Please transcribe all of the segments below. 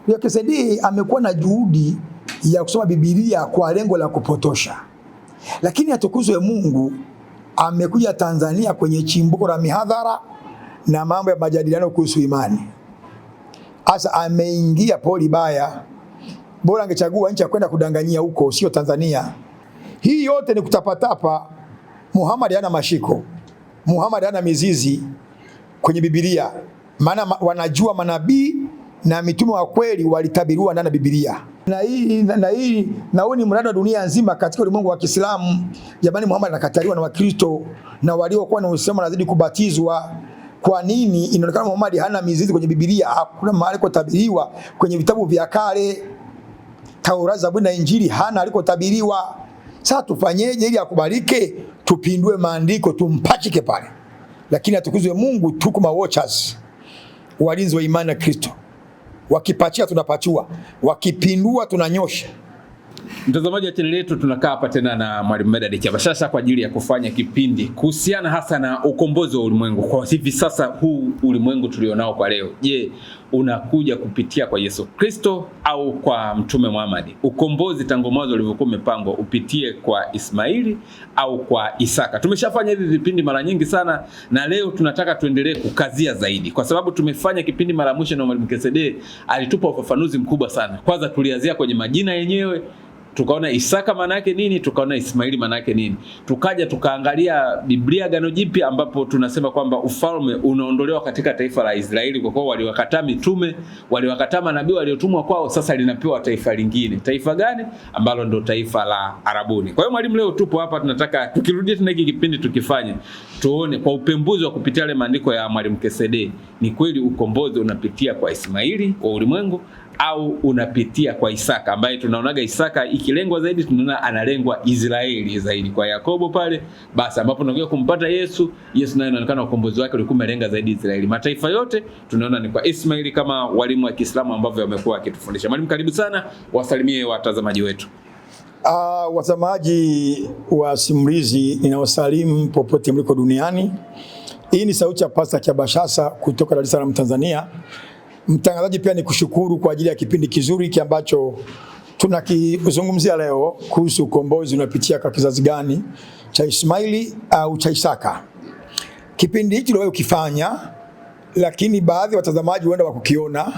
Melkisedeki amekuwa na juhudi ya kusoma Biblia kwa lengo la kupotosha. Lakini atukuzwe Mungu, amekuja Tanzania kwenye chimbuko la mihadhara na mambo ya majadiliano kuhusu imani. Asa ameingia poli baya. Bora angechagua nchi ya kwenda kudanganyia huko, sio Tanzania. Hii yote ni kutapatapa. Muhammad hana mashiko. Muhammad hana mizizi kwenye Biblia. Maana wanajua manabii na mitume wa kweli walitabiriwa ndani ya Biblia. Na huu ni mradi wa dunia nzima katika ulimwengu wa Kiislamu. Jamani, Muhammad anakataliwa na Wakristo na waliokuwa na Uislamu wanazidi kubatizwa. Kwa nini inaonekana Muhammad hana mizizi kwenye Biblia? Hakuna mahali kutabiriwa kwenye vitabu vya kale. Taurati, Zaburi na Injili hana alikotabiriwa. Sasa tufanyeje ili akubalike? Tupindue maandiko, tumpachike pale. Lakini atukuzwe Mungu, tuko watchers, walinzi wa imani ya Kristo. Wakipachia tunapachua, wakipindua tunanyosha. Mtazamaji wa channel yetu, tunakaa hapa tena na Mwalimu Medad Kabashasha kwa ajili ya kufanya kipindi kuhusiana hasa na ukombozi wa ulimwengu. Kwa hivi sasa huu ulimwengu tulionao kwa leo, je, unakuja kupitia kwa Yesu Kristo au kwa Mtume Muhammad? Ukombozi tangu mwanzo ulivyokuwa umepangwa upitie kwa Ismaili au kwa Isaka? Tumeshafanya hivi vipindi mara nyingi sana, na leo tunataka tuendelee kukazia zaidi, kwa sababu tumefanya kipindi mara mwisho na Mwalimu Melkisedeki alitupa ufafanuzi mkubwa sana. Kwanza tulianzia kwenye majina yenyewe, tukaona Isaka maana yake nini, tukaona Ismaili maana yake nini. Tukaja tukaangalia Biblia Agano Jipya, ambapo tunasema kwamba ufalme unaondolewa katika taifa la Israeli kwa kuwa waliwakataa mitume, waliwakataa manabii waliotumwa kwao. Sasa linapewa taifa lingine. Taifa gani? Ambalo ndo taifa la Arabuni. Kwa hiyo mwalimu, leo tupo hapa, tunataka tukirudia tena hiki kipindi tukifanye, tuone kwa upembuzi wa kupitia ile maandiko ya Mwalimu Melkisedeki, ni kweli ukombozi unapitia kwa Ismaili wa ulimwengu au unapitia kwa Isaka, ambaye tunaonaga Isaka ikilengwa zaidi, tunaona analengwa Israeli zaidi kwa Yakobo pale. Basi ambapo tunakuja kumpata Yesu naye inaonekana ukombozi wake ulikuwa umelenga zaidi Israeli. Mataifa yote tunaona ni kwa Ismaili, kama walimu wa Kiislamu ambavyo wamekuwa wakitufundisha. Mwalimu, karibu sana, wasalimie watazamaji wetu. Watazamaji wa simulizi, ninawasalimu popote mliko duniani. Hii ni sauti ya Pastor Kabashasha kutoka Dar es Salaam, Tanzania. Mtangazaji, pia ni kushukuru kwa ajili ya kipindi kizuri hiki ambacho tunakizungumzia leo kuhusu ukombozi unapitia kwa kizazi gani, cha Ismaili au cha Isaka. Kipindi hiki leo ukifanya, lakini baadhi ya watazamaji huenda wakukiona,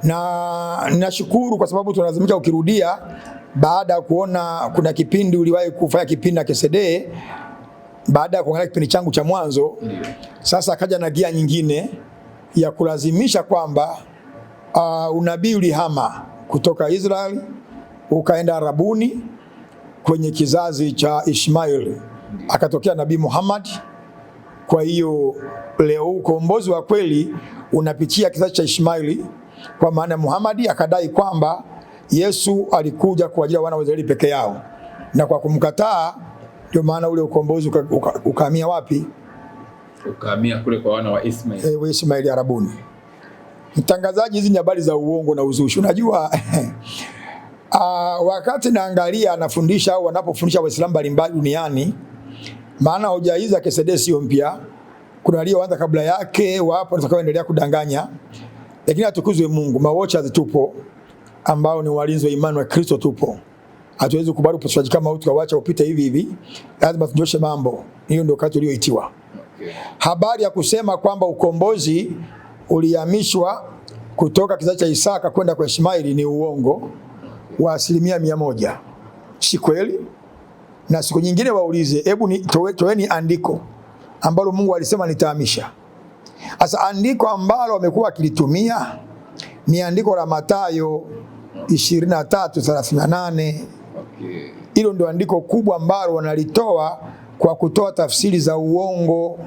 na ninashukuru kwa sababu tunalazimika ukirudia baada ya kuona kuna kipindi uliwahi kufanya kipindi na Melkisedeki, baada ya kuangalia kipindi changu cha mwanzo. Sasa akaja na gia nyingine ya kulazimisha kwamba unabii ulihama kutoka Israeli ukaenda Arabuni kwenye kizazi cha Ishmaeli, akatokea Nabii Muhammad. Kwa hiyo leo ukombozi wa kweli unapitia kizazi cha Ishmaeli, kwa maana Muhammad akadai kwamba Yesu alikuja kwa ajili ya wana wa Israeli peke yao, na kwa kumkataa ndio maana ule ukombozi ukahamia wapi? Ukahamia kule kwa wana wa Ismaili. Wa Ismaili Arabuni. Mtangazaji, hizi ni habari za uongo na uzushi. Unajua wakati naangalia anafundisha au wanapofundisha Waislamu mbalimbali duniani, maana hoja hizi za Melkisedeki sio mpya. Kuna walioanza kabla yake, wapo watakaoendelea kudanganya. Lakini atukuzwe Mungu, mawatchers tupo ambao ni walinzi wa imani wa Kristo tupo. Hatuwezi kubali upotoshaji kama huu tukaacha upite hivi hivi. Lazima tunyoshe mambo. Hiyo ndio wakati ulioitiwa. Habari ya kusema kwamba ukombozi ulihamishwa kutoka kizazi cha Isaka kwenda kwa Ishmaeli ni uongo wa 100%. Si kweli. Na siku nyingine waulize, hebu toeni andiko ambalo Mungu alisema nitahamisha. Sasa andiko ambalo wamekuwa akilitumia ni andiko la Mathayo 23:38. Hilo ndio andiko kubwa ambalo wanalitoa kwa kutoa tafsiri za uongo.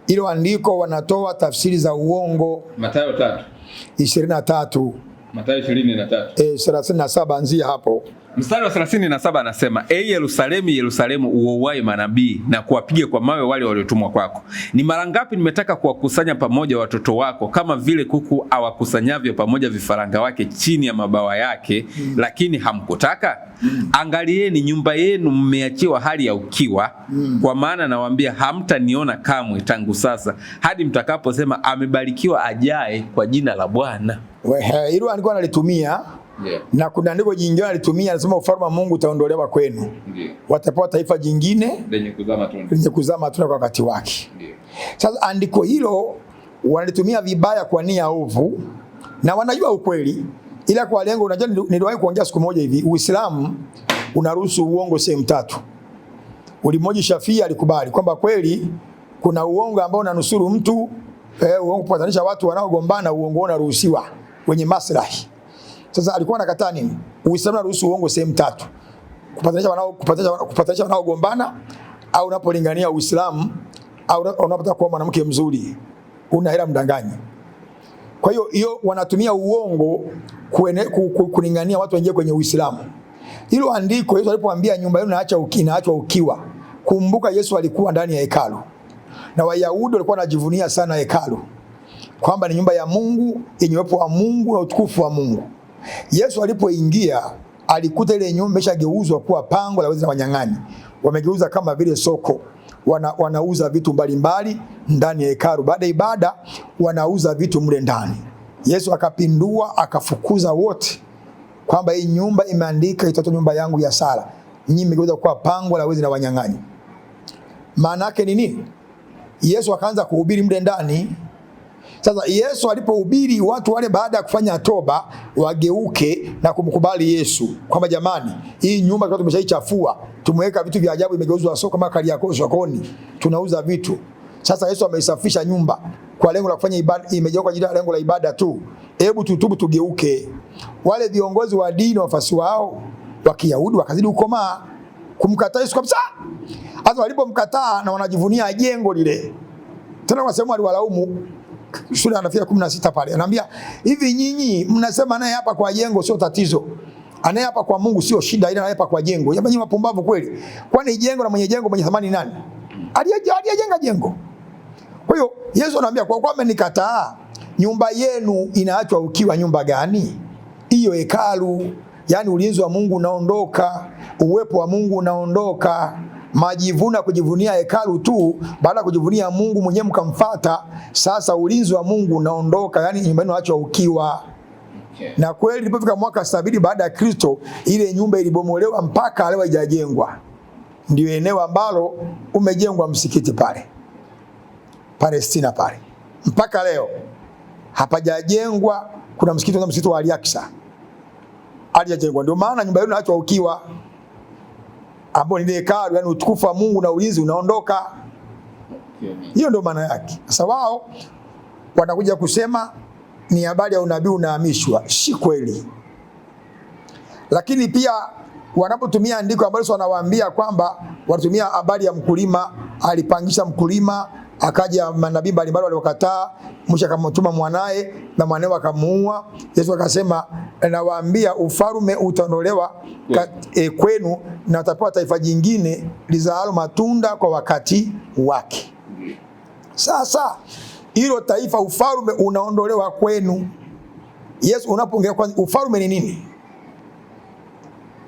Hilo andiko wanatoa tafsiri za uongo. Mathayo 3:23. Mathayo 23. 37 anzia hapo. Mstari wa 37 anasema, Yerusalemu, Yerusalemu, uwauaye manabii na kuwapiga kwa mawe wale waliotumwa kwako. Ni mara ngapi nimetaka kuwakusanya pamoja watoto wako kama vile kuku awakusanyavyo pamoja vifaranga wake chini ya mabawa yake, lakini hamkutaka. Angalieni, nyumba yenu mmeachiwa hali ya ukiwa. Kwa maana nawaambia, hamtaniona kamwe tangu sasa hadi mtakaposema, amebarikiwa ajaye kwa jina la Bwana. Hilo alikuwa analitumia. Yeah. Na kuna andiko jingine alitumia, anasema ufalme wa Mungu utaondolewa kwenu. Yeah. Watapewa taifa jingine lenye kuzaa matunda kwa wakati wake. Yeah. Sasa andiko hilo wanalitumia vibaya kwa nia ovu na wanajua ukweli, ila kwa lengo. Unajua, niliwahi kuongea siku moja hivi, Uislamu unaruhusu uongo sehemu 3. Ulimoja Shafii alikubali kwamba kweli kuna uongo ambao unanusuru mtu, uongo kupatanisha watu wanaogombana, uongo unaruhusiwa wenye maslahi. Sasa alikuwa anakataa nini? Uislamu unaruhusu uongo sehemu 3. Kupatanisha wanaogombana, au unapolingania Uislamu, au unapotaka kuwa mwanamke mzuri, una hela mdanganyi. Kwa hiyo wanatumia uongo kulingania watu waingie kwenye Uislamu. Hilo andiko Yesu alipoambia nyumba yenu inaachwa ukiwa. Kumbuka Yesu alikuwa ndani ya hekalu. Na Wayahudi walikuwa wanajivunia sana hekalu, kwamba ni nyumba ya Mungu, yenye uwepo wa Mungu na utukufu wa Mungu. Yesu alipoingia alikuta ile nyumba imeshageuzwa kuwa pango la wezi na wanyang'anyi. Wamegeuza kama vile soko. Wanauza vitu mbalimbali ndani ya hekalu. Baada ya ibada wanauza vitu mle ndani. Yesu akapindua, akafukuza wote, kwamba hii nyumba imeandika itaitwa nyumba yangu ya sala. Nyinyi mmegeuza kuwa pango la wezi na wanyang'anyi. Maana yake ni nini? Yesu akaanza kuhubiri mle ndani. Sasa Yesu alipohubiri, watu wale baada ya kufanya toba wageuke na kumkubali Yesu, kwamba jamani, hii nyumba kwa tumeshaichafua, tumeweka vitu vya ajabu, imegeuzwa soko kama Kariakoo sokoni, tunauza vitu. Sasa Yesu ameisafisha nyumba kwa lengo la kufanya ibada, imejengwa kwa ajili ya lengo la ibada tu. Hebu tutubu, tugeuke. Wale viongozi wa dini, wafasi wao wa Kiyahudi wakazidi kukomaa kumkataa Yesu kabisa. Hata walipomkataa na wanajivunia jengo lile, tena wasema aliwalaumu. Sura anafia 16 pale anaambia hivi, nyinyi mnasema naye hapa kwa jengo sio tatizo, anaye hapa kwa Mungu sio shida, ila anaye hapa kwa jengo. Nyinyi mapumbavu kweli. Kwani jengo na mwenye jengo mwenye thamani nani? Aliyejenga jengo. Kwa hiyo Yesu anaambia, kwa kuwa mmenikataa, nyumba yenu inaachwa ukiwa. Nyumba gani? Hiyo hekalu. Yani ulinzi wa Mungu unaondoka, uwepo wa Mungu unaondoka. Majivuna kujivunia hekalu tu, baada kujivunia Mungu mwenyewe mkamfuata. Sasa ulinzi wa Mungu unaondoka, yani nyumba yenu inaachwa ukiwa. Okay. Na kweli ilipofika mwaka 70 baada ya Kristo, ile nyumba ilibomolewa mpaka leo haijajengwa. Ndio eneo ambalo umejengwa msikiti pale Palestina pale, mpaka leo hapajajengwa. Kuna msikiti wa Al-Aqsa halijajengwa. Ndio maana nyumba yenu inaachwa ukiwa, ambao ni hekalu, yani utukufu wa Mungu na ulinzi unaondoka. Hiyo ndio maana yake. Sasa wao wanakuja kusema ni habari ya unabii unahamishwa. Si kweli. Lakini pia wanapotumia andiko ambalo wanawaambia kwamba wanatumia habari ya mkulima, alipangisha mkulima, akaja manabii mbalimbali waliokataa, mwisho akamtuma mwanae na mwanae akamuua. Yesu akasema, nawaambia ufalme utaondolewa kwenu na utapewa taifa jingine lizaalo matunda kwa wakati wake. Sasa hilo taifa, ufalme unaondolewa kwenu. Yesu unapoongea kwa ufalme ni nini?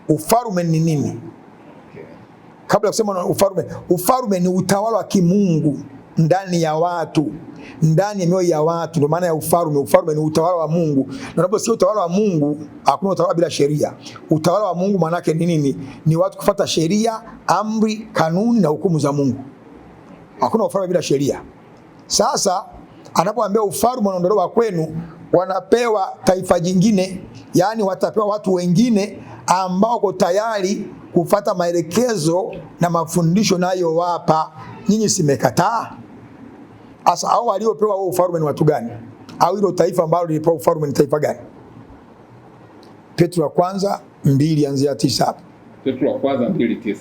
Ufalme ni nini? Kabla ya kusema ufalme ni utawala wa kimungu ndani ya watu, ndani ya mioyo ya watu. Ndio maana ya ufalme. Ufalme ni utawala wa Mungu. Na unaposikia utawala wa Mungu, hakuna utawala bila sheria. Utawala wa Mungu maana yake ni nini? Ni watu kufuata sheria, amri, kanuni na hukumu za Mungu. Hakuna ufalme bila sheria. Sasa anapoambia ufalme unaondolewa kwenu, wanapewa taifa jingine, yani watapewa watu wengine ambao wako tayari kufuata maelekezo na mafundisho nayo wapa. Nyinyi simekataa. Asa hao waliopewa wao ufalme ni watu gani? Au hilo taifa ambalo lilipewa ufalme ni taifa gani? Petro wa kwanza 2:9. Petro wa kwanza 2:9.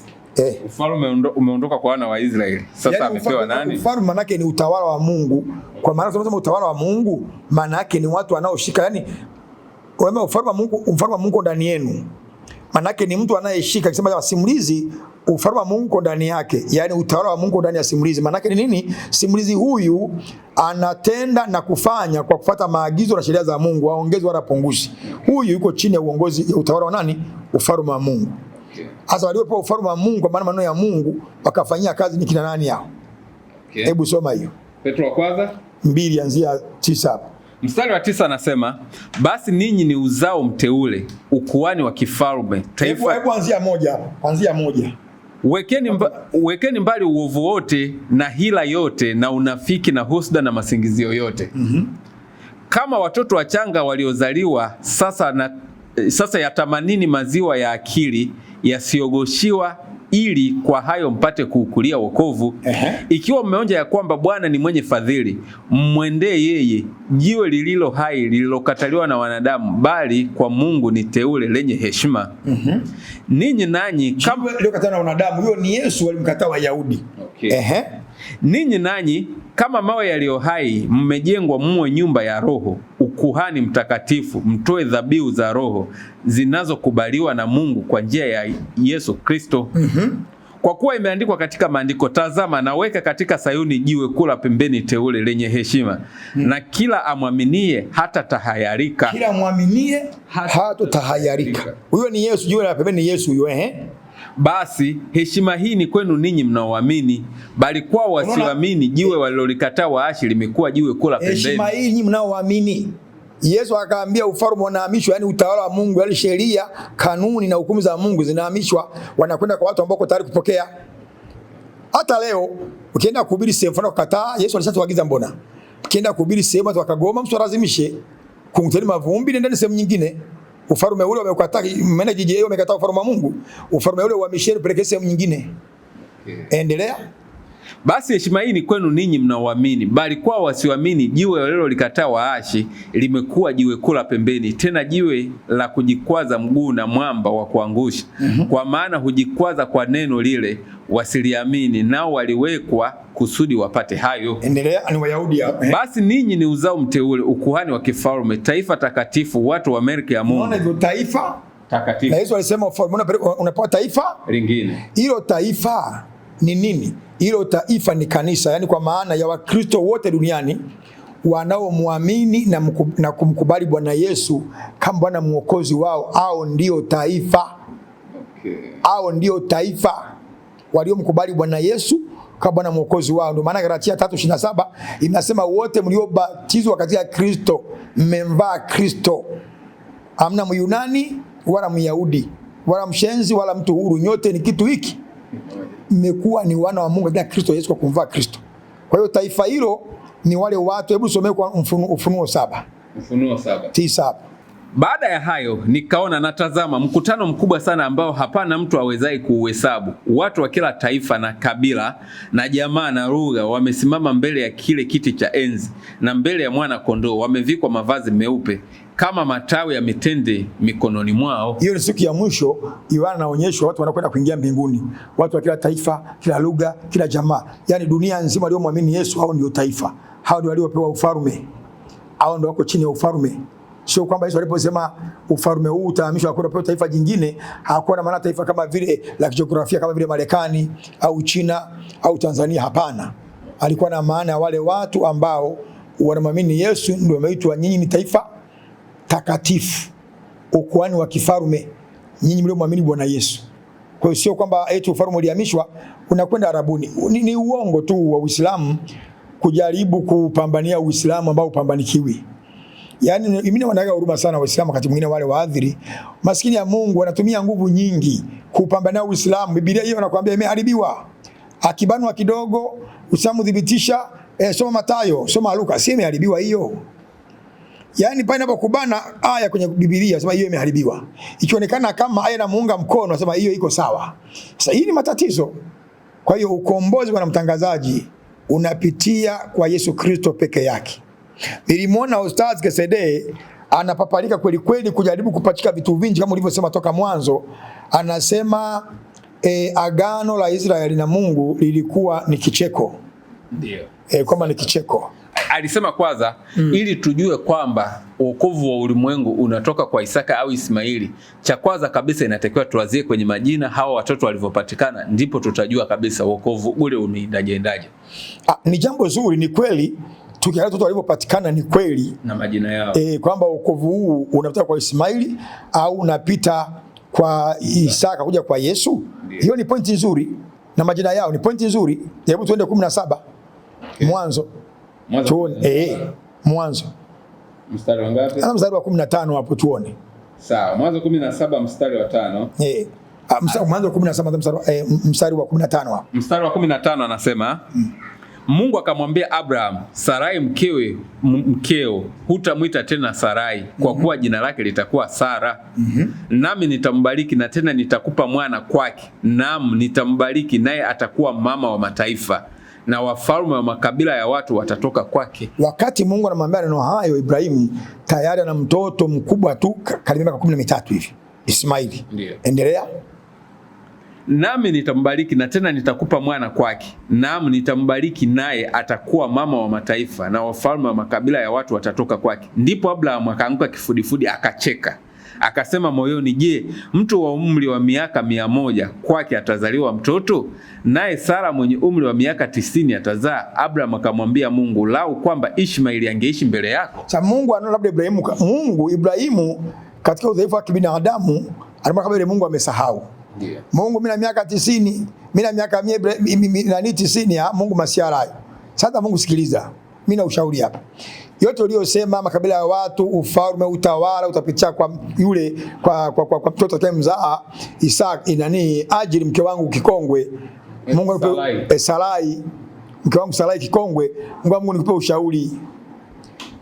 Ufalme umeondoka kwa wana wa Israeli. Sasa yani amepewa nani? Ufalme maana yake ni utawala wa Mungu. Kwa maana tunasema utawala wa Mungu maana yake ni watu wanaoshika, yani Wewe ufalme wa Mungu ndani yenu. Manake ni mtu anayeshika akisema simulizi ufalme wa Mungu ndani yake, yani utawala wa Mungu ndani ya simulizi. Manake ni nini? Simulizi huyu anatenda na kufanya kwa kufuata maagizo na sheria za Mungu, aongeze wala punguzi. Huyu yuko chini ya uongozi ya utawala wa nani? Ufalme wa Mungu. Hasa waliopewa ufalme wa Mungu kwa maana maneno ya Mungu wakafanyia kazi ni kina nani hao? Hebu soma hiyo. Petro wa kwanza 2:9. Mstari wa 9 anasema, basi ninyi ni uzao mteule, ukuhani wa kifalme, taifa. Hebu anzia moja hapo. Anzia moja. Wekeni mbali uovu wote na hila yote na unafiki na husda na masingizio yote. Kama watoto wachanga waliozaliwa sasa yatamanini maziwa ya akili yasiogoshiwa, ili kwa hayo mpate kuukulia wokovu. Ikiwa mmeonja ya kwamba Bwana ni mwenye fadhili, mwendee yeye, jiwe lililo hai lililokataliwa na wanadamu, bali kwa Mungu ni teule lenye heshima. Ninyi nanyi kama lililokataliwa na wanadamu, hiyo ni Yesu walimkataa Wayahudi. Ninyi nanyi kama mawe yaliyo hai mmejengwa muwe nyumba ya roho, ukuhani mtakatifu, mtoe dhabihu za roho zinazokubaliwa na Mungu kwa njia ya Yesu Kristo. Kwa kuwa imeandikwa katika maandiko, tazama naweka katika Sayuni jiwe kula pembeni teule lenye heshima, na kila amwaminie hata tahayarika. Kila amwaminie hata tahayarika. Huyo ni Yesu, jiwe la pembeni ni Yesu huyo. Basi heshima hii ni kwenu ninyi mnaoamini, bali kwa wasioamini jiwe walilolikataa waashi limekuwa jiwe kula pembeni. Heshima hii ninyi mnaoamini. Yesu akaambia ufalme unahamishwa, yani utawala wa Mungu, yani sheria, kanuni na hukumu za Mungu zinahamishwa, wanakwenda kwa watu ambao wako tayari kupokea. Hata leo ukienda kuhubiri sehemu fulani kukataa, Yesu alishatuagiza mbona? Ukienda kuhubiri sehemu watu wakagoma, mtu lazimishe kumteni mavumbi nendeni sehemu nyingine. Ufalme ule umekataa, maana jiji yeye umekataa ufalme wa Mungu. Ufalme ule uhamisheni peleke sehemu nyingine. Endelea. Basi heshima hii ni kwenu ninyi mnaoamini, bali kwa wasioamini jiwe walilolikataa waashi limekuwa jiwe kula pembeni, tena jiwe la kujikwaza mguu na mwamba wa kuangusha. Kwa maana hujikwaza kwa neno lile wasiliamini, nao waliwekwa kusudi wapate hayo. Endelea. Ni Wayahudi hapa. Basi ninyi ni uzao mteule, ukuhani wa kifalme, taifa takatifu, watu wa milki ya Mungu. Unaona hivyo, taifa takatifu. Na Yesu alisema ufalme unapewa taifa lingine. Hilo taifa ni nini? Hilo taifa ni kanisa, yani kwa maana ya Wakristo wote duniani wanaomwamini na kumkubali Bwana Yesu kama Bwana Mwokozi wao, au ndio taifa. Au ndio taifa waliomkubali Bwana Yesu kama Bwana Mwokozi wao. Ndio maana Galatia 3:27 inasema wote mliobatizwa katika Kristo mmemvaa Kristo. Hamna Myunani wala Myahudi wala mshenzi wala mtu huru, nyote ni kitu hiki. Mmekuwa ni wana wa Mungu katika Kristo Yesu kwa kumvaa Kristo. Kwa hiyo taifa hilo ni wale watu. Hebu somee kwa Ufunuo 7. Ufunuo 7:9. Baada ya hayo nikaona natazama mkutano mkubwa sana ambao hapana mtu awezaye kuuhesabu, watu wa kila taifa na kabila na jamaa na lugha, wamesimama mbele ya kile kiti cha enzi na mbele ya mwana kondoo, wamevikwa mavazi meupe kama matawi ya mitende mikononi mwao. Hiyo ni siku ya mwisho. Yohana anaonyeshwa watu wanakwenda kuingia mbinguni, watu wa kila taifa, kila lugha, kila jamaa, yani dunia nzima waliomwamini Yesu. Hao ndio taifa, hao ndio waliopewa ufalme, hao ndio wako chini ya ufalme. Sio kwamba Yesu aliposema ufalme huu utahamishwa kwa kupewa taifa jingine, hakuwa na maana taifa kama vile la kijiografia kama vile Marekani au China au Tanzania. Hapana, alikuwa na maana wale watu ambao wanamwamini Yesu ndio wameitwa nyinyi ni taifa takatifu, ukuhani wa kifalme, nyinyi mliomwamini Bwana Yesu. Kwa hiyo sio kwamba eti ufalme ulihamishwa unakwenda Arabuni. Ni uongo tu wa Uislamu kujaribu kupambania Uislamu ambao upambanikiwi. Yaani mimi wanaga huruma sana Waislamu wakati mwingine, wale waadhiri maskini ya Mungu wanatumia nguvu nyingi kupambania Uislamu. Biblia hiyo inakuambia imeharibiwa. Akibanwa kidogo Uislamu dhibitisha, soma Mathayo, soma Luka, si imeharibiwa hiyo. Yaani pale inapokubana aya kwenye Biblia sema hiyo imeharibiwa. Ikionekana kama aya inamuunga mkono sema hiyo iko sawa. Sasa hii ni matatizo. Kwa hiyo ukombozi wa mtangazaji unapitia kwa Yesu Kristo peke yake. Nilimwona Ustaz Kesede anapapalika kweli kweli kujaribu kupachika vitu vingi kama ulivyosema toka mwanzo. Anasema agano la Israeli na Mungu lilikuwa ni kicheko. Ndio. Kama ni kicheko. alisema kwanza ili tujue kwamba wokovu wa ulimwengu unatoka kwa Isaka au Ismaili, cha kwanza kabisa inatakiwa tuanzie kwenye majina hawa watoto walivyopatikana, ndipo tutajua kabisa wokovu ule unaendaje. Ni jambo zuri, ni kweli. Tukiangalia watoto walivyopatikana ni kweli na majina yao, kwamba wokovu huu unatoka kwa Ismaili au unapita kwa Isaka kuja kwa Yesu. Hiyo ni pointi nzuri, na majina yao ni pointi nzuri. Hebu tuende 17 Mwanzo. Tuone Mwanzo mstari wa ngapi? Mstari wa 15 hapo tuone. Sawa, Mwanzo 17 mstari wa 5. Mwanzo 17 mstari wa 15 hapo. Mstari wa 15 anasema Mungu akamwambia Abraham, Sarai mkeo hutamwita tena Sarai, kwa kuwa jina lake litakuwa Sara. Nami nitambariki na tena nitakupa mwana kwake. Naam, nitambariki naye atakuwa mama wa mataifa, na wafalme wa makabila ya watu watatoka kwake. Wakati Mungu anamwambia neno hayo, Ibrahimu tayari ana mtoto mkubwa tu karibu miaka 13 hivi, Ismaili. Ndiyo. Endelea. Nami nitambariki na tena nitakupa mwana kwake. Naam, nitambariki naye atakuwa mama wa mataifa, na wafalme wa makabila ya watu watatoka kwake. Ndipo Abraham akaanguka kifudifudi akacheka, akasema moyoni, je, mtu wa umri wa miaka 100 kwake atazaliwa mtoto? Naye Sara mwenye umri wa miaka 90 atazaa? Abraham akamwambia Mungu, lau kwamba Ishmaeli angeishi mbele yako. Sasa Mungu anaona labda Ibrahimu katika udhaifu wa kibinadamu anaona kama Mungu amesahau. Yeah. Mungu, mimi na miaka 90, mimi na miaka 90, Mungu masiara hayo. Sasa Mungu, sikiliza, mimi na ushauri hapa. Yote uliyosema, makabila ya watu, ufalme, utawala utapitia kwa yule kwa mtoto atakayemzaa Isaka, Ajili mke wangu kikongwe. Mungu Sarai mke wangu Sarai kikongwe. Mungu nikupe ushauri.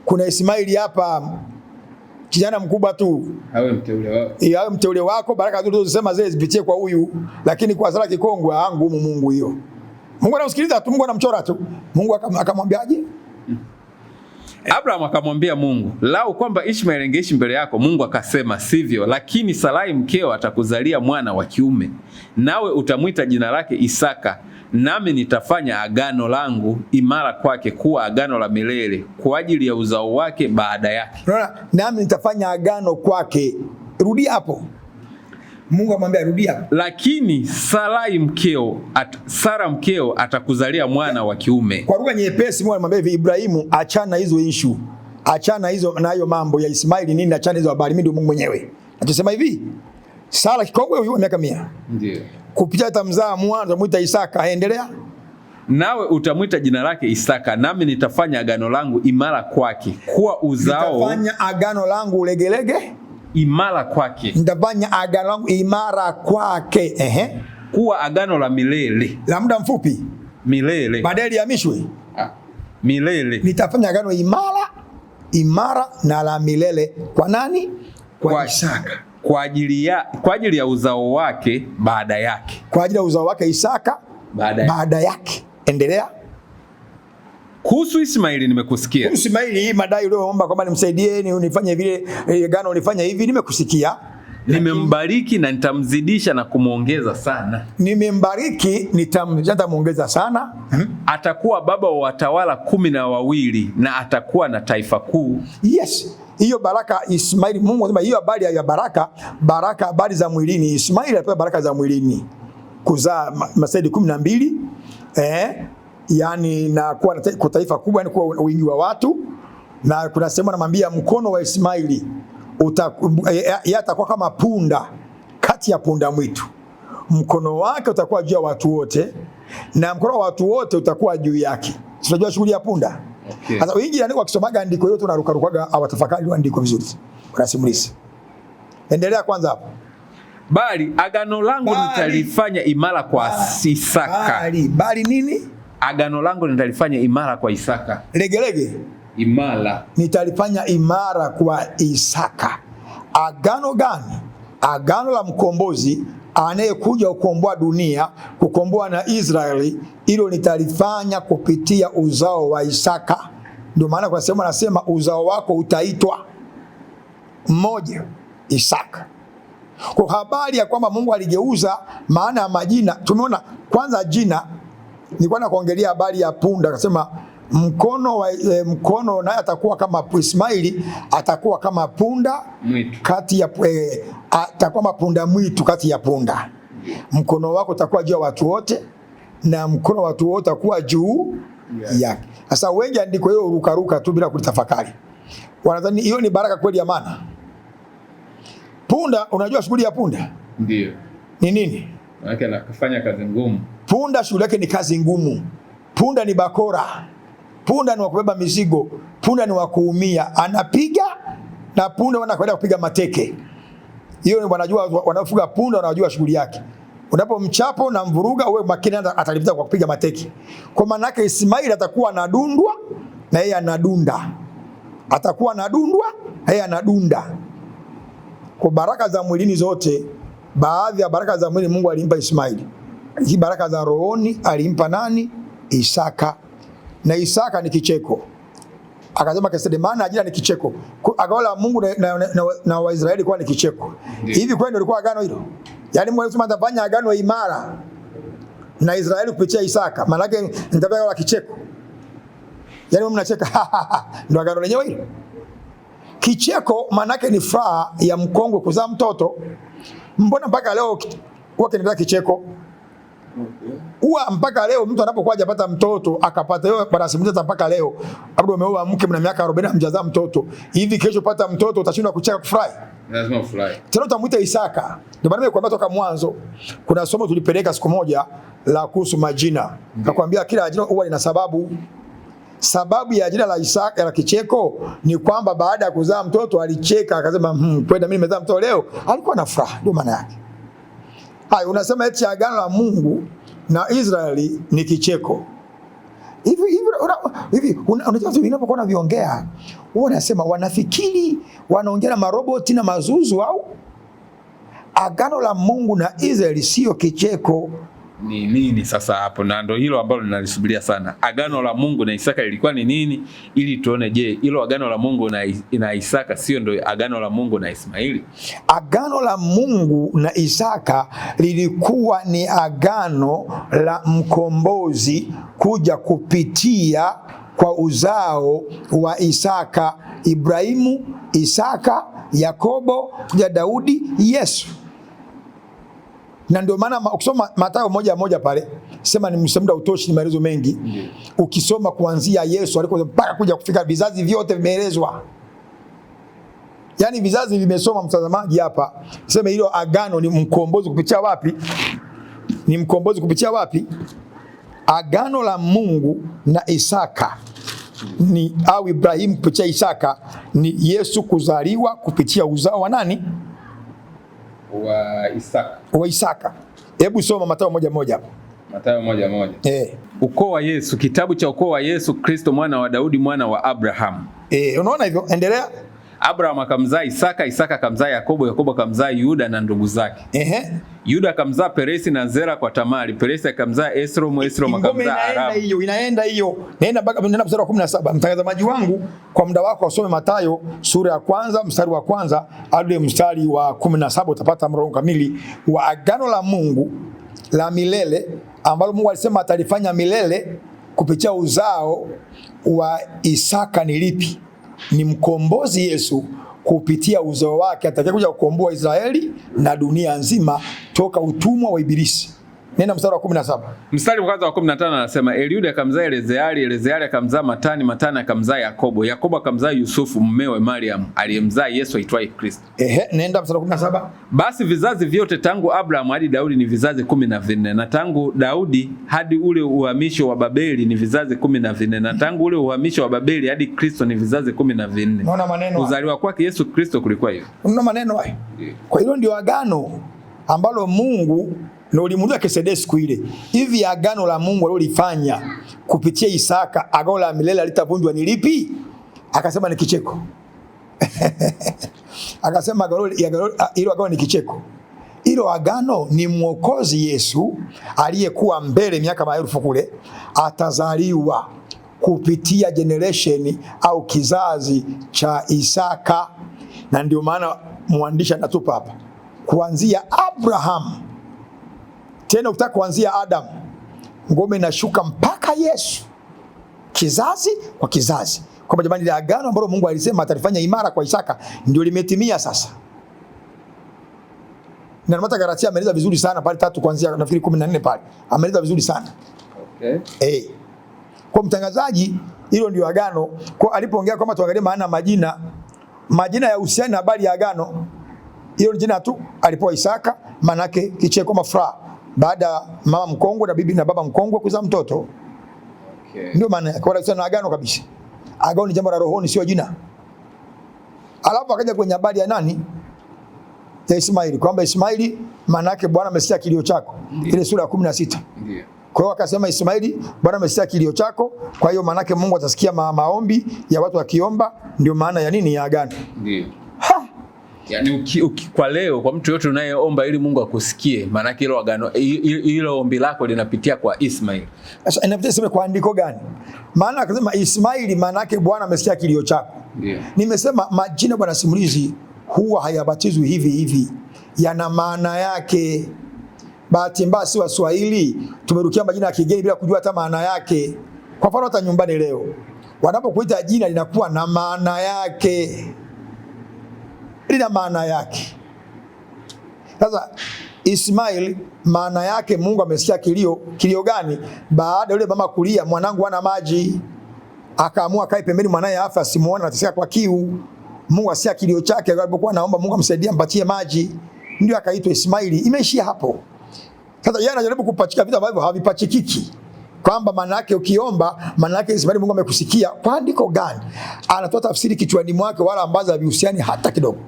Kuna Ismaili hapa, kijana mkubwa tu, awe mteule wako. Awe mteule wako, baraka zote unazosema zile zipitie kwa huyu, lakini kwa Sara kikongwe ngumu Mungu hiyo. Mungu anamsikiliza tu, Mungu anamchora tu. Mungu akamwambiaje? Abraham akamwambia Mungu, lau kwamba Ishmaeli angeishi mbele yako. Mungu akasema, sivyo, lakini Sarai mkeo atakuzalia mwana wa kiume, nawe utamwita jina lake Isaka. Nami nitafanya agano langu imara kwake kuwa agano la milele kwa ajili ya uzao wake baada yake. Unaona, nami nitafanya agano kwake. Rudia hapo. Mungu amwambia rudia. Lakini Sara mkeo atakuzalia mwana wa kiume. Kwa lugha nyepesi Mungu anamwambia hivi, Ibrahimu, achana hizo issue. Achana hizo na hayo mambo ya Ismaili nini, achana hizo habari. Mimi ndio Mungu mwenyewe. Akisema hivi, Sara kikongwe huyo miaka 100. Ndio. Kupitia atamzaa mwana muita Isaka. Aendelea. Nawe utamwita jina lake Isaka, nami nitafanya agano langu imara kwake kuwa uzao. Nitafanya agano langu legelege imara kwake. Nitafanya agano langu imara kwake. Kuwa agano la milele. La muda mfupi. Milele. Baadaye lihamishwe. Milele. Nitafanya agano imara na la milele. Kwa nani? Kwa Isaka. Kwa ajili ya uzao wake baada yake. Kwa ajili ya uzao wake Isaka baada yake. Endelea. Kuhusu Ismaili nimekusikia. Kuhusu Ismaili, hii madai uliyoomba kwamba nimsaidie unifanye vile agano unifanye hivi, nimekusikia. Nimembariki na nitamzidisha na kumuongeza sana. Nimembariki, nitamuongeza sana. Atakuwa baba wa watawala 12 na atakuwa na taifa kuu. Yes. Hiyo baraka Ismaili, Mungu anasema hiyo habari ya baraka habari za mwilini. Ismaili alipewa baraka za mwilini. Kuzaa masaidi 12, yani na kuwa na taifa kubwa, yani kuwa wingi wa watu. Na kuna sehemu anamwambia mkono wa Ismaili yatakuwa kama punda kati ya punda mwitu. Mkono wake utakuwa juu ya watu wote, na mkono wa watu wote utakuwa juu yake. Tunajua shughuli ya punda. Sasa wengi yani wakisomaga andiko hilo tunarukarukaga awatafakari andiko vizuri. Unasimulizi. Endelea kwanza hapo. Bali agano langu nitalifanya imara kwa Isaka. Bali nini? Agano langu nitalifanya imara kwa Isaka. Legelege. Imara. Nitalifanya imara kwa Isaka. Agano gani? Agano la mkombozi anayekuja kukomboa dunia, kukomboa na Israeli. Hilo nitalifanya kupitia uzao wa Isaka. Ndio maana kwa sema nasema uzao wako utaitwa mmoja, Isaka. Kwa habari ya kwamba Mungu aligeuza maana ya majina, tumeona kwanza jina. Nilikuwa nakuongelea habari ya punda, akasema mkono naye atakuwa kama Ismaili, atakuwa kama punda mwitu kati ya atakuwa mapunda mwitu kati ya punda. Mkono wako utakuwa juu ya watu wote na mkono wa watu wote utakuwa juu yake. Sasa wengi andiko hiyo rukaruka tu bila kulitafakari. Wanadhani hiyo ni baraka kweli ya maana. Punda, unajua shughuli ya punda? Ndio. Ni nini? Maana anafanya kazi ngumu. Punda shughuli yake ni kazi ngumu. Punda ni bakora. Punda ni wa kubeba mizigo. Punda ni wa kuumia. Anapiga na punda wanakwenda kupiga mateke. Hiyo wanajua, wanafuga punda wanajua shughuli yake. Unapomchapo na mvuruga uwe makini, atalipita kwa kupiga mateke. Kwa maana yake Ismaili atakuwa anadundwa na yeye anadunda. Atakuwa anadundwa na yeye anadunda. Kwa baraka za mwilini zote, baadhi ya baraka za mwili Mungu alimpa Ismaili. Hii baraka za rohoni alimpa nani? Isaka. Na Isaka ni kicheko. Akasema kesede maana ajira ni kicheko. Agano la Mungu na Waisraeli kwa ni kicheko. Hivi kwani ilikuwa agano hilo? Yaani Mungu alisema atafanya agano imara na Israeli kupitia Isaka. Maana yake nitapeka la kicheko. Yaani mnacheka ndio agano lenyewe hilo. Kicheko maana yake ni furaha ya mkongwe kuzaa mtoto. Mbona mpaka leo wake kicheko? Huwa mpaka leo mtu anapokuwa hajapata mtoto akapata hiyo parasimuliza mpaka leo. Labda umeoa mke mna miaka 40 hamjazaa mtoto. Hivi kesho pata mtoto utashindwa kucheka kufurahi? Lazima ufurahi. Tena utamuita Isaka. Ndio maana nimekwambia toka mwanzo kuna somo tulipeleka siku moja la kuhusu majina. Nakwambia kila jina huwa lina sababu. Sababu ya jina la Isaka la kicheko ni kwamba baada ya kuzaa mtoto alicheka akasema kwenda mimi nimezaa mtoto leo, alikuwa na furaha, ndio maana yake. Hai, unasema eti agano la Mungu na Israeli ni kicheko. Hivi unajua unapokuwa unaviongea, wewe unasema wanafikiri wanaongea na maroboti na mazuzu au? Agano la Mungu na Israeli sio kicheko. Ni nini sasa hapo? Na ndio hilo ambalo ninalisubiria sana. Agano la Mungu na Isaka lilikuwa ni nini? Ili tuone je, hilo agano la Mungu na Isaka sio ndio agano la Mungu na Ismaili? Agano la Mungu na Isaka lilikuwa ni agano la mkombozi kuja kupitia kwa uzao wa Isaka, Ibrahimu, Isaka, Yakobo, kuja Daudi, Yesu. Na ndio maana ukisoma Mathayo 1:1 pale, sema ni msemda utoshi, ni maelezo mengi. Ukisoma kuanzia Yesu alikuwa mpaka kuja kufika vizazi vyote vimeelezwa. Yaani vizazi vimesoma, mtazamaji hapa. Sema hilo agano ni mkombozi kupitia wapi? Ni mkombozi kupitia wapi? Agano la Mungu na Isaka ni au Ibrahimu kupitia Isaka ni Yesu kuzaliwa kupitia uzao wa nani? Wa Isaka. Hebu soma Mathayo 1:1 hapo. Mathayo 1:1. Ukoo wa Yesu, kitabu cha ukoo wa Yesu Kristo mwana wa Daudi mwana wa Abraham. Unaona hivyo? Endelea. Abraham akamzaa Isaka, Isaka akamzaa Yakobo, Yakobo akamzaa Yuda na ndugu zake. Yuda akamzaa Peresi na Zera kwa Tamari, Peresi akamzaa Esrom, Esrom akamzaa Aramu. Inaenda hiyo. Nenda mstari wa 17. Mtazamaji wangu, kwa muda wako usome Mathayo sura ya 1 mstari wa 1 hadi mstari wa 17 utapata mrongo kamili wa agano la Mungu la milele ambalo Mungu alisema atalifanya milele kupitia uzao wa Isaka. Ni lipi? Ni mkombozi Yesu kupitia uzao wake atakayekuja kukomboa Israeli na dunia nzima toka utumwa wa Ibilisi. Nenda mstari wa 17. Mstari wa 15 anasema Eliudi akamzaa Elezeari, Elezeari akamzaa Matani, Matani akamzaa Yakobo, Yakobo akamzaa Yusufu mmewe Mariam aliyemzaa Yesu aitwaye Kristo. Nenda mstari wa 17. Basi vizazi vyote tangu Abraham hadi Daudi ni vizazi 14, na tangu Daudi hadi ule uhamisho wa Babeli ni vizazi 14, na tangu ule uhamisho wa Babeli hadi Kristo ni vizazi 14. Unaona maneno? Kuzaliwa kwake Yesu Kristo kulikuwa hivyo. Unaona maneno hayo? Kwa hilo ndio agano ambalo Mungu na ulimuuliza Kesede siku ile. Hivi agano la Mungu alilofanya kupitia Isaka, agano la milele litavunjwa ni lipi? Akasema ni kicheko. Akasema hilo agano ni kicheko. Hilo agano ni mwokozi Yesu aliyekuwa mbele miaka maelfu kule, atazaliwa kupitia generation au kizazi cha Isaka. Na ndio maana mwandishi anatupa hapa kuanzia Abraham, tena ukitaka kuanzia Adam, ngome inashuka mpaka Yesu. kizazi kwa kizazi. Kwamba jamani, ile agano ambalo Mungu alisema atalifanya imara kwa Isaka ndio limetimia sasa. Na Mata Galatia ameeleza vizuri sana pale 3 kuanzia nafikiri 14 pale. Ameeleza vizuri sana. Okay. Kwa mtangazaji, hilo ndio agano. Kwa alipoongea kwamba tuangalie maana majina ya uhusiano na habari ya agano. Hiyo ni jina tu alipoa Isaka, maana yake kicheko mafuraha baada mama mkongwe na bibi na baba mkongwe kuzaa mtoto. Okay. Ndio maana kwa uhusiano na agano kabisa. Agano ni jambo la rohoni, sio jina. Alafu akaja kwenye habari ya nani? Ya Ismaili, kwamba Ismaili maana yake Bwana amesikia kilio chako. Ile sura ya 16. Ndio. Kwa hiyo akasema Ismaili, Bwana amesikia kilio chako, kwa hiyo maana yake Mungu atasikia maombi ya watu wakiomba, ndio maana ya nini ya agano. Ndio. Yaani kwa leo kwa mtu yote unayeomba ili Mungu akusikie, maana yake hilo agano hilo ombi lako linapitia kwa Ismaili. Sasa inapitia sema kwa andiko gani? Maana akasema Ismaili maana yake Bwana amesikia kilio chako. Ndio. Nimesema majina Bwana simulizi huwa hayabatizwi hivi hivi. Yana maana yake. Bahati mbaya si Waswahili tumerukia majina ya kigeni bila kujua hata maana yake. Kwa mfano hata nyumbani leo wanapokuita jina linakuwa na maana yake. Lina maana yake. Sasa Ismail maana yake Mungu amesikia kilio gani? Baada yule mama kulia mwanangu hana maji, akaamua kae pembeni mwanae afa simuone atasika kwa kiu. Mungu asikia kilio chake, alipokuwa naomba Mungu amsaidie ampatie maji, ndio akaitwa Ismaili. Imeishia hapo. Sasa yeye anajaribu kupachika vitu ambavyo havipachikiki. Kwamba maana yake ukiomba maana yake Ismaili Mungu amekusikia. Kwa andiko gani? Anatoa tafsiri kichwani mwake wala ambazo havihusiani hata kidogo.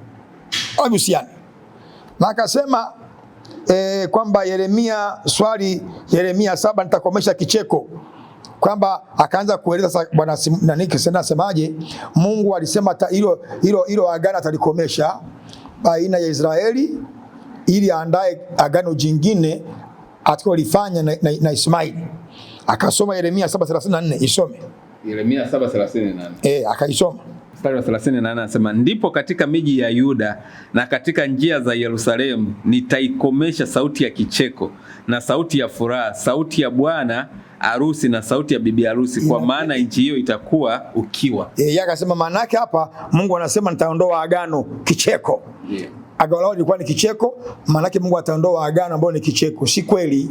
Havihusiani. Na akasema kwamba Yeremia 7 nitakomesha kicheko. Kwamba akaanza kueleza sasa Bwana nani kisema semaje? Mungu alisema hilo agano atalikomesha baina ya Israeli ili aandae agano jingine atakalofanya na Ismaili. Akasoma Yeremia 7:34, isome. Yeremia 7:34. Akaisoma. Mstari wa 38 anasema, ndipo katika miji ya Yuda na katika njia za Yerusalemu nitaikomesha sauti ya kicheko na sauti ya furaha, sauti ya bwana harusi na sauti ya bibi harusi, kwa maana nchi hiyo itakuwa ukiwa. Yeye akasema maana yake hapa Mungu anasema nitaondoa agano kicheko. Yeah. Agano lao lilikuwa ni kicheko, maana yake Mungu ataondoa agano ambalo ni kicheko. Si kweli.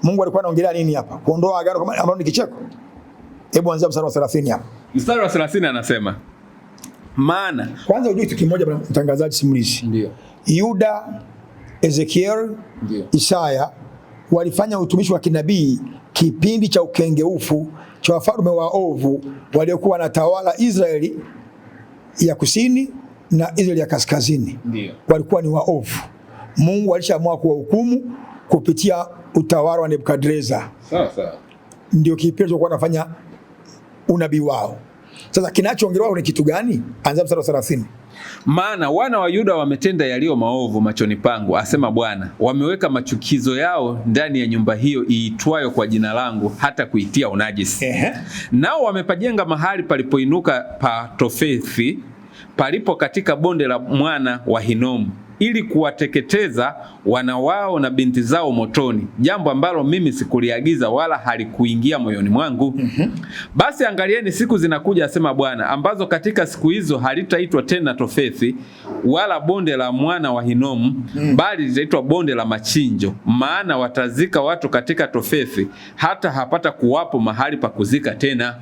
Mungu alikuwa anaongelea nini hapa? Kuondoa agano kama ambalo ni kicheko? Hebu anza mstari wa 30 hapa. Mstari wa 30 anasema, maana kwanza ujue kitu kimoja bwana mtangazaji simulizi. Ndio. Yuda, Ezekiel, Isaya walifanya utumishi wa kinabii kipindi cha ukengeufu cha wafalme waovu waliokuwa wanatawala Israeli ya kusini na Israeli ya kaskazini. Ndio. Walikuwa ni waovu. Mungu alishaamua kuwahukumu kupitia utawala wa Nebukadreza. Sawa. Ndio kipindi cha wanafanya unabii wao. Sasa kinachoongelewa ni kitu gani? Anza mstari wa 30. Maana wana wa Yuda wametenda yaliyo maovu machoni pangu, asema Bwana. Wameweka machukizo yao ndani ya nyumba hiyo iitwayo kwa jina langu, hata kuitia unajisi. Nao wamepajenga mahali palipoinuka pa Tofethi, palipo katika bonde la mwana wa Hinomu, ili kuwateketeza wana wao na binti zao motoni, jambo ambalo mimi sikuliagiza wala halikuingia moyoni mwangu. Basi angalieni, siku zinakuja, asema Bwana, ambazo katika siku hizo halitaitwa tena Tofethi wala bonde la mwana wa Hinomu, bali litaitwa bonde la machinjo, maana watazika watu katika Tofethi hata hapata kuwapo mahali pa kuzika tena.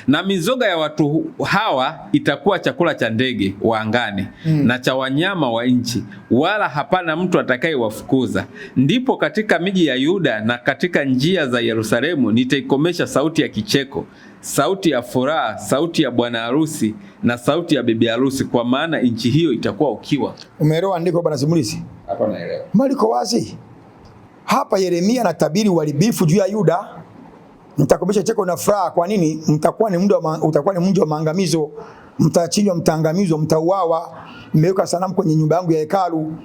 Na mizoga ya watu hawa itakuwa chakula cha ndege wa angani na cha wanyama wa nchi, wala hapana mtu atakayewafukuza. Ndipo katika miji ya Yuda na katika njia za Yerusalemu nitaikomesha sauti ya kicheko, sauti ya furaha, sauti ya bwana harusi na sauti ya bibi harusi, kwa maana nchi hiyo itakuwa ukiwa. Umeelewa andiko bwana simulizi? Hapa naelewa. Maliko wazi. Hapa Yeremia anatabiri uharibifu juu ya Yuda. Mtakomesha cheko na furaha. Kwa nini? Utakuwa ni mji wa maangamizo. Mtachinjwa, mtaangamizwa, mtauawa. Mmeweka sanamu kwenye nyumba yangu ya hekalu.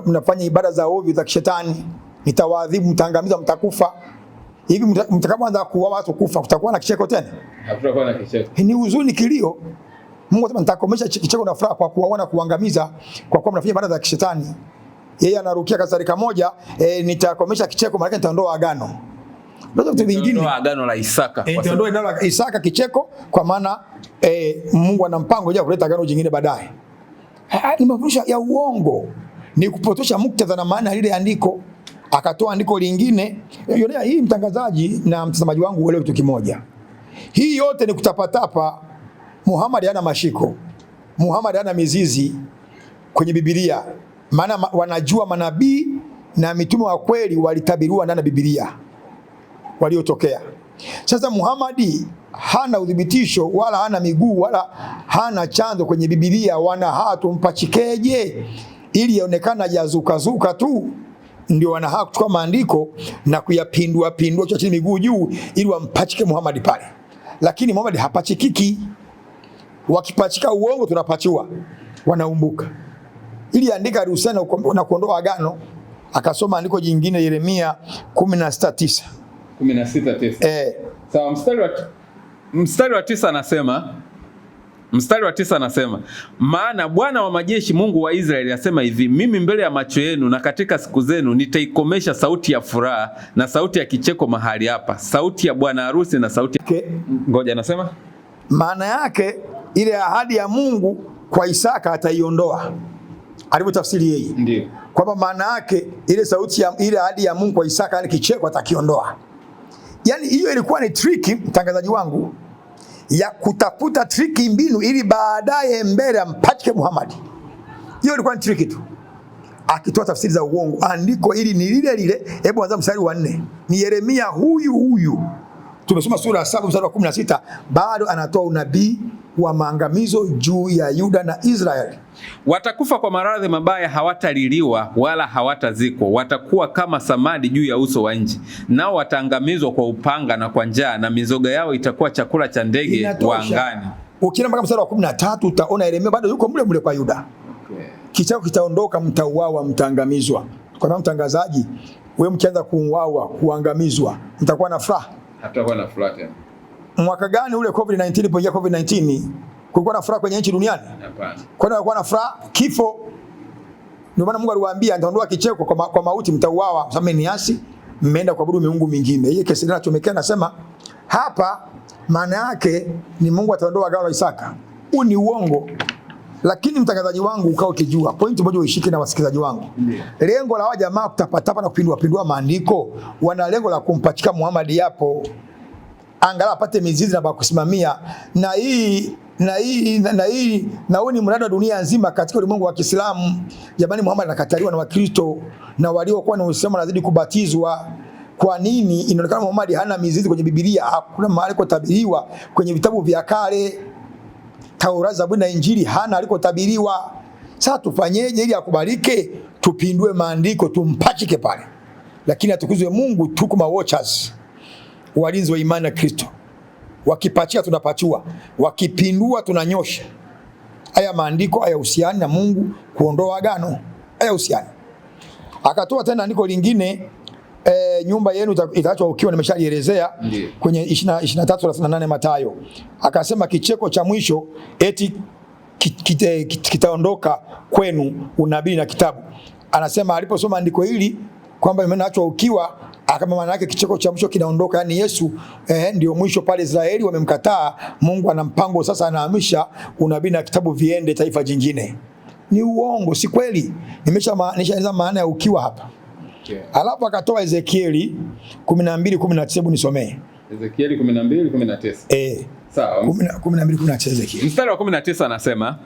Mnafanya ibada za ovyo za kishetani. Nitawaadhibu, mtaangamizwa, mtakufa. Hivi mtakapoanza kuua watu kufa, kutakuwa na kicheko tena? Hakutakuwa na kicheko. Ni huzuni, kilio. Mungu anasema nitakomesha kicheko na furaha kwa kuwaona kuangamiza, kwa kuwa mnafanya ibada za kishetani. Yeye anarukia kasarika moja, nitakomesha kicheko, maana nitaondoa agano. Ndio vitu vingine. Ndio agano la Isaka. Ndio agano la Isaka kicheko, kwa maana Mungu ana mpango ya kuleta agano jingine baadaye. Ni mafundisho ya uongo, ni kupotosha muktadha na maana ile andiko, akatoa andiko lingine. Hii mtangazaji na mtazamaji wangu uelewe kitu kimoja, hii yote ni kutapatapa. Muhammad hana mashiko, Muhammad hana mizizi kwenye Biblia, maana wanajua manabii na mitume wa kweli walitabiriwa ndani ya Biblia waliotokea. Sasa Muhammad hana udhibitisho wala hana miguu wala hana chanzo kwenye Biblia, tumpachikeje ili yaonekana jazuka tu? Ndio wanahaa kuchukua maandiko na kuyapindua cha chini miguu juu ili wampachike Muhammad pale, lakini Muhammad hapachikiki. Wakipachika uongo tunapachua, wanaumbuka. Ili andika ruhusa na kuondoa agano, akasoma andiko jingine Yeremia 16:9. 16:9. Sawa, mstari wa 9 anasema, maana Bwana wa majeshi, Mungu wa Israeli asema hivi, mimi mbele ya macho yenu na katika siku zenu nitaikomesha sauti ya furaha na sauti ya kicheko mahali hapa, sauti ya bwana harusi na sauti ngoja anasema maana yake ile ahadi ya Mungu kwa Isaka ataiondoa. Alivyotafsiri yeye ndio kwamba maana yake ile sauti ya ile ahadi ya Mungu kwa Isaka, yani kicheko, atakiondoa. Yani hiyo ilikuwa ni triki, mtangazaji wangu, ya kutafuta triki, mbinu ili baadaye mbele ampachike Muhammad. Hiyo ilikuwa ni triki tu, akitoa tafsiri za uongo. Andiko hili ni lile. Hebu anza mstari wa 4, ni Yeremia huyu. Tumesoma sura ya 7 mstari wa 16, bado anatoa unabii wa maangamizo juu ya Yuda na Israeli. Watakufa kwa maradhi mabaya, hawataliliwa wala hawatazikwa, watakuwa kama samadi juu ya uso wa nchi, nao wataangamizwa kwa upanga na kwa njaa, na mizoga yao itakuwa chakula cha ndege wa angani. Ukienda mpaka mstari wa 13 utaona Yeremia bado yuko mle kwa Yuda. Okay. Kichako kitaondoka, mtauawa, mtaangamizwa. Kwa nini mtangazaji, wewe mkianza kuuawa, kuangamizwa, mtakuwa na furaha? Hatakuwa na furaha tena. Mwaka gani ule COVID-19 ilipoingia COVID-19 kulikuwa na furaha kwenye nchi duniani? Hapana. Kwa nini kulikuwa na furaha? Kifo. Ndio maana Mungu aliwaambia nitaondoa kicheko kwa mauti, mtauawa, kwa sababu niasi mmeenda kuabudu miungu mingine. Hii kesi inachomekea nasema hapa, maana yake ni Mungu ataondoa agano la Isaka. Huu ni uongo. Lakini mtangazaji wangu, ukao kijua pointi moja uishike na wasikilizaji wangu. Lengo la wajamaa kutapatapa na kupindua maandiko, wana lengo la kumpachika Muhammad yapo, angalau apate mizizi na kusimamia. Na huu ni mradi wa dunia nzima katika ulimwengu wa Kiislamu. Jamani, Muhammad anakataliwa na Wakristo na waliokuwa na Uislamu wanazidi kubatizwa. Kwa nini? Inaonekana Muhammad hana mizizi kwenye Biblia. Hakuna mahali kutabiriwa kwenye vitabu vya kale, Taurati, Zaburi na Injili, hana alikotabiriwa. Sasa tufanyeje ili akubalike? Tupindue maandiko, tumpachike pale. Lakini atukuzwe Mungu, tuko ma watchers, walinzi wa imani ya Kristo. Wakipachia tunapachua, wakipindua tunanyosha. Haya maandiko hayahusiani na Mungu kuondoa agano, hayahusiani. Akatoa tena andiko lingine, nyumba yenu itaachwa ukiwa, nimeshalielezea kwenye 23:38 Mathayo. Akasema kicheko cha mwisho eti kitaondoka kwenu unabii na kitabu. Anasema aliposoma andiko hili kwamba imeachwa ukiwa, akama maana yake kicheko cha mwisho kinaondoka, yani Yesu ndio mwisho pale. Israeli wamemkataa Mungu, ana mpango sasa, anahamisha unabii na kitabu viende taifa jingine. Ni uongo, si kweli. Nimeshaeleza maana ya ukiwa hapa. Okay. Alafu akatoa Ezekieli 12:19. Hebu nisomee Ezekieli 12:19. Sawa. 12:19 Ezekieli. Mstari wa 19 anasema,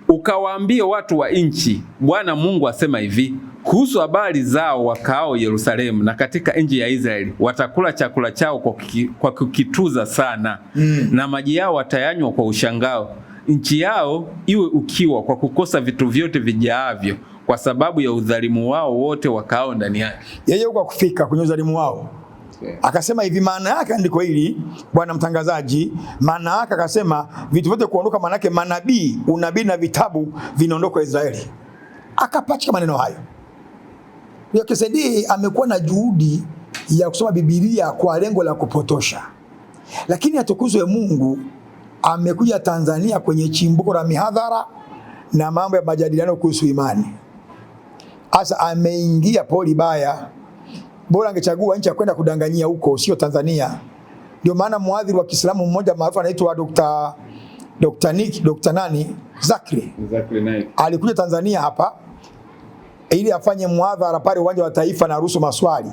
ukawaambie watu wa nchi, Bwana Mungu asema hivi, kuhusu habari zao wakao Yerusalemu na katika nchi ya Israeli, watakula chakula chao kwa kukituza sana, na maji yao watayanywa kwa ushangao. Nchi yao iwe ukiwa kwa kukosa vitu vyote vijaavyo, kwa sababu ya udhalimu wao wote wakao ndani yake. Yeye huko kufika kwenye udhalimu wao. Okay. Akasema hivi, maana yake ndiko hili bwana mtangazaji, maana yake akasema vitu vyote kuondoka, maana yake manabii, unabii na vitabu vinaondoka Israeli. Akapachika maneno hayo. Yokesedi amekuwa na juhudi ya kusoma Biblia kwa lengo la kupotosha. Lakini atukuzwe Mungu, amekuja Tanzania kwenye chimbuko la mihadhara na mambo ya majadiliano kuhusu imani. Asa ameingia poli baya bora angechagua nchi ya kwenda kudanganyia huko, sio Tanzania. Ndio maana muadhiri wa Kiislamu mmoja maarufu anaitwa Dr. nani Zakri Naik alikuja Tanzania hapa ili afanye muadhara pale uwanja wa Taifa na ruhusu maswali.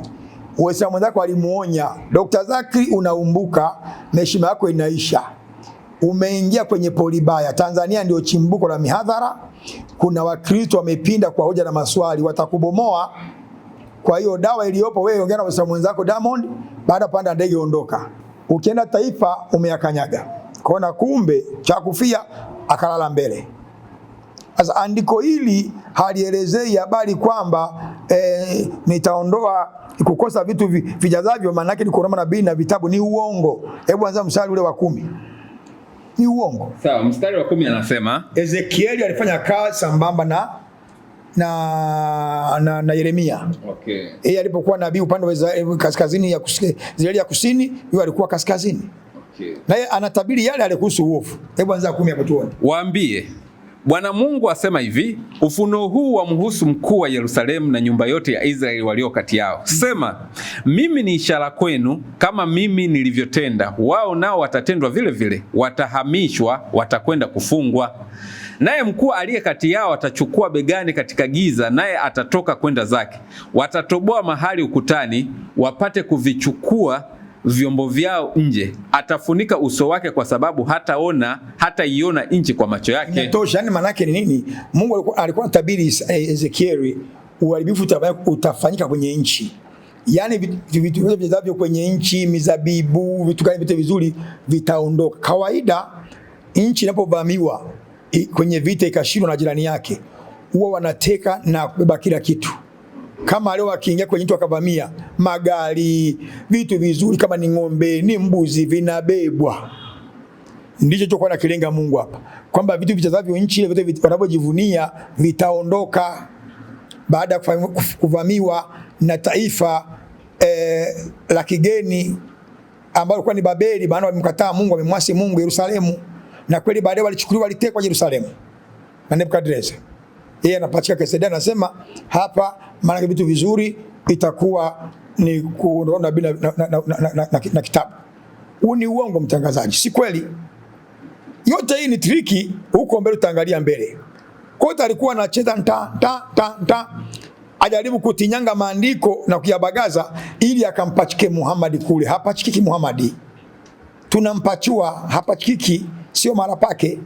Waislamu wenzake walimuonya, Dr. Zakri, unaumbuka, heshima yako inaisha, umeingia kwenye poli baya. Tanzania ndio chimbuko la mihadhara, kuna Wakristo wamepinda kwa hoja na maswali, watakubomoa. Kwa hiyo dawa iliyopo, wewe ongea na Waislamu wenzako Diamond, baada panda ndege ondoka. Ukienda Taifa umeyakanyaga. Kona kumbe cha kufia akalala mbele. Sasa andiko hili halielezei habari kwamba nitaondoa kukosa vitu vijazavyo, maana yake ni Qur'an nabii na vitabu. Ni uongo. Hebu anza mstari ule wa 10. Ni uongo. Sawa, mstari wa 10 anasema Ezekieli alifanya kazi sambamba na Yeremia. Okay. Yeye alipokuwa nabii upande wa kaskazini ya Israeli ya kusini, yeye alikuwa kaskazini. Okay. Na yeye anatabiri yale alikuhusu uovu. Hebu anza 10 hapo tuone. Waambie, Bwana Mungu asema hivi, ufunuo huu wamhusu mkuu wa Yerusalemu na nyumba yote ya Israeli walio kati yao. Sema, mimi ni ishara kwenu, kama mimi nilivyotenda, wao nao watatendwa vile vile, watahamishwa, watakwenda kufungwa. Naye mkuu aliye kati yao atachukua begani katika giza, naye atatoka kwenda zake. Watatoboa mahali ukutani, wapate kuvichukua vyombo vyao nje. Atafunika uso wake kwa sababu hataiona nchi kwa macho yake. Inatosha. Yani maana yake ni nini? Mungu alikuwa anatabiri Ezekieli, uharibifu utafanyika kwenye nchi. Yani vitu vyote vizavyo kwenye nchi, mizabibu, vitu gani vitu vizuri vitaondoka. Kawaida nchi inapovamiwa kwenye vita ikashindwa na jirani yake, huwa wanateka na kubeba kila kitu. Kama leo akiingia kwenye mtu akavamia, magari, vitu vizuri kama ni ng'ombe, ni mbuzi vinabebwa. Ndicho chokuwa na kilenga Mungu hapa, kwamba vitu vichazavyo nchi ile vitu wanavyojivunia vitaondoka baada ya kuvamiwa na taifa la kigeni ambalo kwa ni Babeli. Maana wamemkataa Mungu, wamemwasi Mungu Yerusalemu, na kweli baadaye walichukuliwa, walitekwa Yerusalemu na Nebukadnezar. Yeye anapatika Keseda, anasema hapa maana vitu vizuri itakuwa ni kuondoa na kitabu. Huu ni uongo mtangazaji, si kweli. Yote hii ni triki, huko mbele utaangalia mbele. Kota alikuwa anacheza ta ajaribu kutinyanga maandiko na kuyabagaza ili akampachike Muhammad kule. Hapachikiki Muhammad, tunampachua, hapachikiki, sio mara pake.